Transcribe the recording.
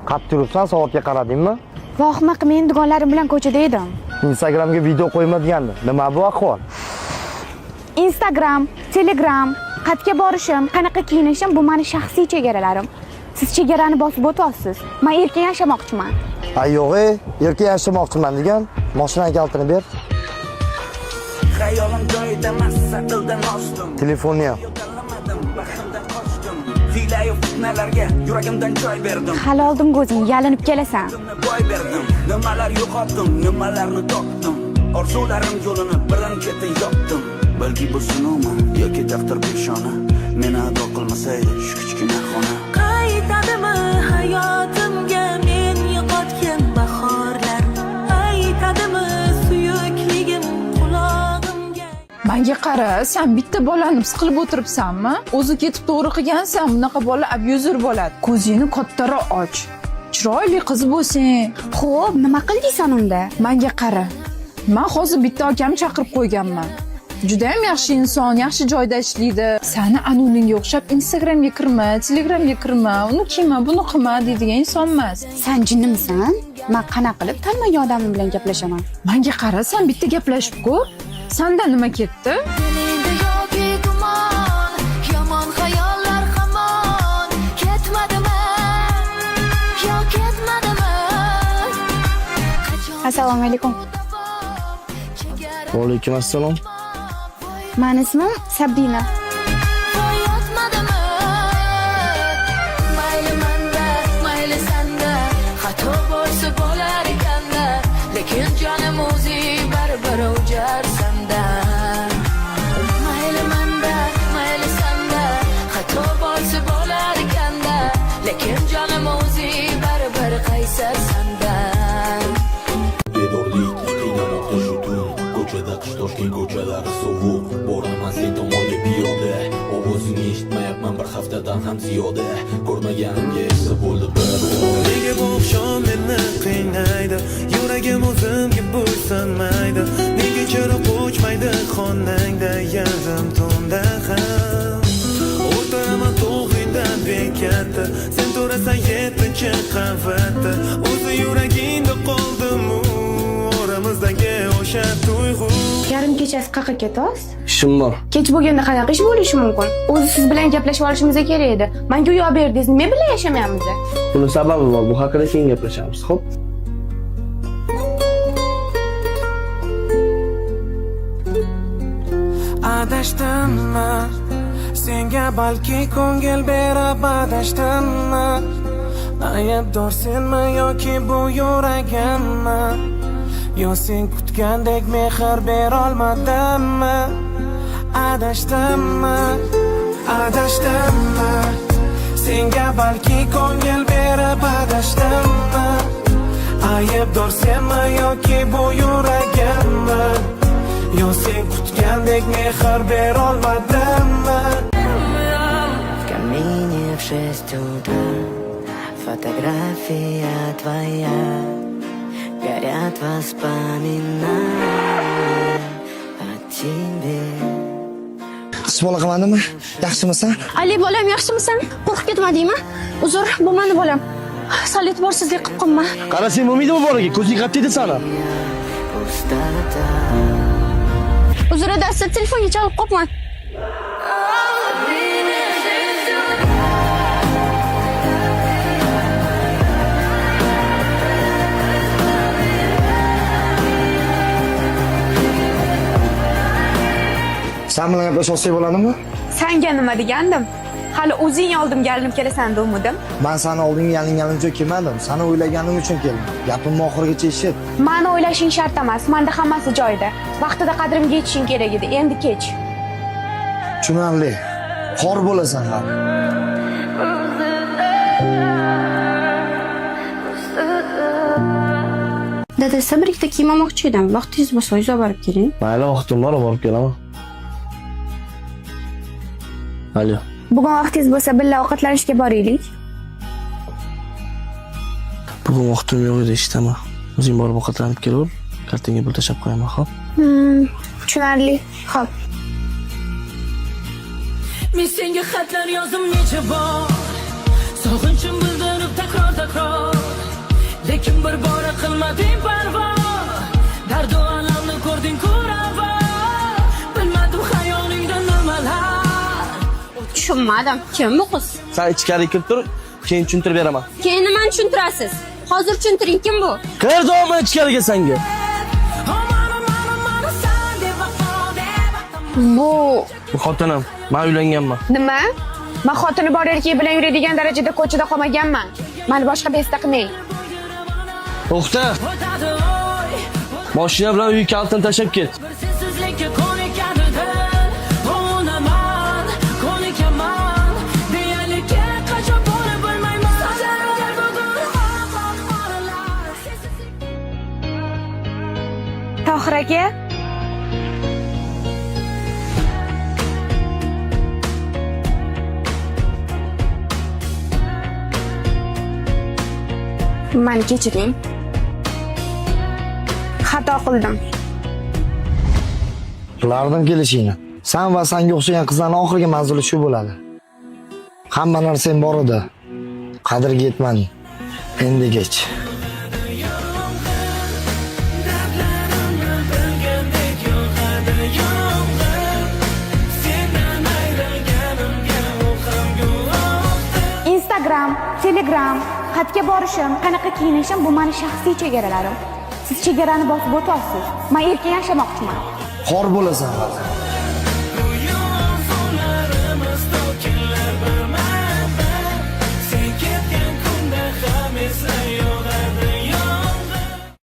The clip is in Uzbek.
Qattiq yuribsan, soatga qaradingmi? Vohmaq, men dugonlarim bilan ko'chada edim. Instagramga video qo'yma degandi. Nima bu ahvol? Instagram, Telegram, qatga borishim, qanaqa kiyinishim bu meni shaxsiy chegaralarim. Siz chegarani bosib o'tyapsiz. Men erkin yashamoqchiman. Ay yo'q, erkin yashamoqchiman degan. Mashinang kaltini ber. Xayolim joyida massa qildim osdim. Telefonni ham. Baxtimdan qochdim. Hiyla-yu fitnalarga yuragimdan joy berdim. Hali oldimga o'zing yalinib kelasan. Boy berdim. Nimalar yo'qotdim, nimalarni topdim. Orzularim yo'lini birin-ketin yopdim. Balki bu sinovmi yoki taqdir peshona. Meni ado qilmasaydi shu kichkina xona. Qaytadimi hayotimga men yo'qotgan bahorlar? Qaytadimi suyukligim qulog'imga? Menga qara, sen bitta bolani his qilib o'tiribsanmi? O'zi ketib to'g'ri qilgansan, bunaqa bola abyuzer bo'ladi. Ko'zingni kattaroq och. Chiroyli qiz bo'lsang. Xo'p, nima qildingsan unda? Menga qara. Men hozir bitta akamni chaqirib qo'yganman. Juda ham yaxshi inson, yaxshi joyda ishlaydi. Seni anuningga o'xshab Instagramga kirma, Telegramga kirma, uni qilma, buni qilma deydigan inson emas. Sen jinnimisan? Men qanaqa qilib tanmagan odamim bilan gaplashaman? Menga qara, sen bitta gaplashib ko'r. Senda nima ketdi? Meningda yo'q gumon, yomon xayollar hamon. Ketmadimi? Yo ketmadimi? Assalomu alaykum. Va alaykum assalom. Meni ismim Sabina. Yotmadimi? Mayli menda, mayli senda, xato bo'lsa bo'lar ekanda, lekin jonim o'zi baribir o'jar senda. Mayli menda, mayli senda, xato bo'lsa bo'lar ekanda, lekin jonim o'zi baribir qaysar senda. Bedorlik qiynamoqda shu tun, ko'chada qish toshgan ko'chalari sovuq, boraman sen tomonga piyoda, ovozingni eshitmayapman bir haftadan ham ziyoda, ko'rmaganimga esa bo'ldi bir nega bu oqshom meni qiynaydi, yuragim o'zimga bo'ysunmaydi, nega chiroq o'chmaydi xonangda yarim tunda ham, o'tiraman to'g'ingdan bekatda, sen turasan 7-chi qavatda, o'zi yuragingda qoldim-u oramizdagi o'sha tuyg'u. Yarim kechasi qayerga ketasiz? Ishim bor. Kech bo'lganda qanaqa ish bo'lishi mumkin? O'zi siz bilan gaplashib olishimiz kerak edi. Menga uy olib berdingiz, nima bilan yashamayapmiz? Buni sababi bor. Bu haqida keyin gaplashamiz, xo'p? Adashdimmi? Senga balki ko'ngil berib adashdimmi? Aybdor senmi yoki bu yuragimmi? Yo sen kutgandek mehr berolmadimmi? Adashdimmi? Adashdimmi? Senga balki ko'ngil berib adashdimmi? Aybdor senmi yoki bu yuragimmi? Yo sen kutgandek mehr berolmadimmi? В камине в 6 утра фотография твоя, горят воспоминания о тебе. Bola qilmadimi? Yaxshimisan? Ali bolam, yaxshimisan? Qo'rqib ketmadingmi? Uzr, bu meni bolam. Sal e'tiborsizlik qilib qolma. Qara, sen bo'lmaydimi bolaga? Ko'zing qattiq edi sana. Пустота. Uzr, dasta telefonga chalib qolman. Sen bilan gaplashib bo'ladimi? Senga nima degandim? Hali o'zing oldimga yalinib kelasan dedim. Men seni oldinga yalinganim uchun kelmadim. Seni o'ylaganim uchun keldim. Gapimni oxirigacha eshit. Meni o'ylashing shart emas. Menda hammasi joyida. Vaqtida qadrimga yetishing kerak edi. Endi kech. Tushunarli. Xor bo'lasan ham. Dada, bir ikkita kiyim olmoqchi edim. Vaqtingiz bo'lsa, o'zingiz olib borib keling. Mayli, vaqtim bor, borib kelaman. Alo. Bugun vaqtingiz bo'lsa, birga ovqatlanishga boraylik. Bugun vaqtim yo'q edi, eshitaman. O'zing borib ovqatlanib kelaver. Kartinga pul tashab qo'yaman, xo'p? Tushunarli. Xo'p. Men senga xatlar yozdim necha bor, sog'inchim bildirib takror lekin bir bora qilmading parvo. Dardu alamni ko'rding ko'rava, bilmadim xayolingda nimalar. Tushunmadim. Kim bu qiz? Sen ichkari kirib tur, keyin tushuntirib beraman. Keyin nimani tushuntirasiz? Hozir tushuntiring, kim bu? Qayerda ichkariga senga? Bu Bu xotinim, men uylanganman. nima? Men xotini bor erkak bilan yuradigan darajada ko'chada qolmaganman. Meni boshqa besta qilmang. To'xta. Mashina bilan uy kalitini tashlab ket. Sensizlikka ko'nikadida o'naman, ko'nikaman. Deyalika qachon bo'lib bilmayman. Sochlarga bugun qoralar. Tohir aka, meni kechiring. Xato qildim. Qilardim kelishingni. Sen va senga o'xshagan qizlarning oxirgi manzili shu bo'ladi. Hamma narsang bor edi. Qadriga yetmading. Endi kech. Instagram, Telegram, xatga borishim, qanaqa kiyinishim bu meni shaxsiy chegaralarim. Siz chegarani bosib o'tasiz. Men erkin yashamoqchiman. Xor bo'lasan.